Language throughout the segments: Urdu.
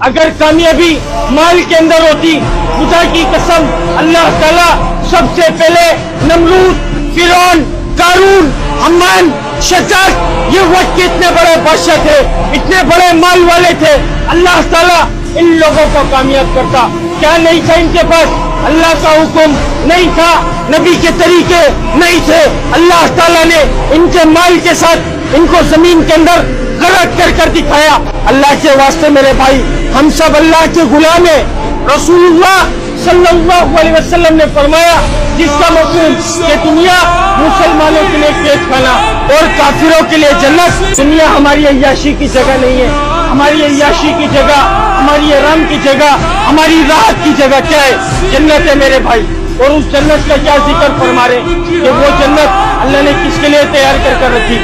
اگر کامیابی مال کے اندر ہوتی، خدا کی قسم اللہ تعالیٰ سب سے پہلے نمرود، فرعون، قارون، حمان، شداد، یہ وقت کے اتنے بڑے بادشاہ تھے، اتنے بڑے مال والے تھے، اللہ تعالیٰ ان لوگوں کو کامیاب کرتا۔ کیا نہیں تھا ان کے پاس؟ اللہ کا حکم نہیں تھا، نبی کے طریقے نہیں تھے، اللہ تعالیٰ نے ان کے مال کے ساتھ ان کو زمین کے اندر غرق کر دکھایا۔ اللہ کے واسطے میرے بھائی، ہم سب اللہ کے غلام ہیں۔ رسول اللہ صلی اللہ علیہ وسلم نے فرمایا، جس کا مفہوم کہ دنیا مسلمانوں کے لیے کھیت کھانا اور کافروں کے لیے جنت۔ دنیا ہماری عیاشی کی جگہ نہیں ہے، ہماری عیاشی کی جگہ، ہماری آرام کی جگہ، ہماری راحت کی جگہ کیا ہے؟ جنت ہے میرے بھائی۔ اور اس جنت کا کیا ذکر فرما رہے کہ وہ جنت اللہ نے کس کے لیے تیار کر رکھی؟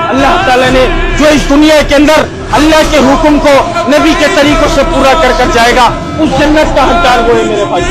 اللہ تعالیٰ نے جو اس دنیا کے اندر اللہ کے حکم کو نبی کے طریقوں سے پورا کر جائے گا، اس جنت کا حقدار وہ ہے میرے بھائی۔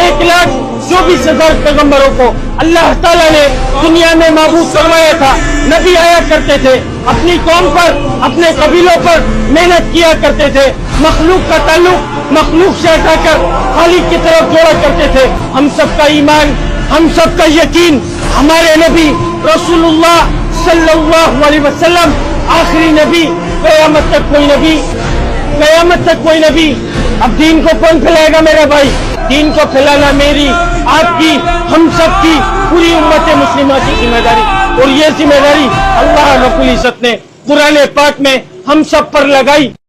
1,24,000 پیغمبروں کو اللہ تعالیٰ نے دنیا میں معبود فرمایا تھا۔ نبی آیا کرتے تھے، اپنی قوم پر، اپنے قبیلوں پر محنت کیا کرتے تھے، مخلوق کا تعلق مخلوق سے ہٹا کر خالق کی طرف جوڑا کرتے تھے۔ ہم سب کا ایمان، ہم سب کا یقین، ہمارے نبی رسول اللہ صلی اللہ علیہ وسلم آخری نبی، قیامت تک کوئی نبی، قیامت تک کوئی نبی۔ اب دین کو کون پھیلائے گا میرے بھائی؟ دین کو پھیلانا میری، آپ کی، ہم سب کی، پوری امت مسلمہ کی ذمہ داری۔ اور یہ ذمہ داری اللہ رب العزت نے قرآن پاک میں ہم سب پر لگائی۔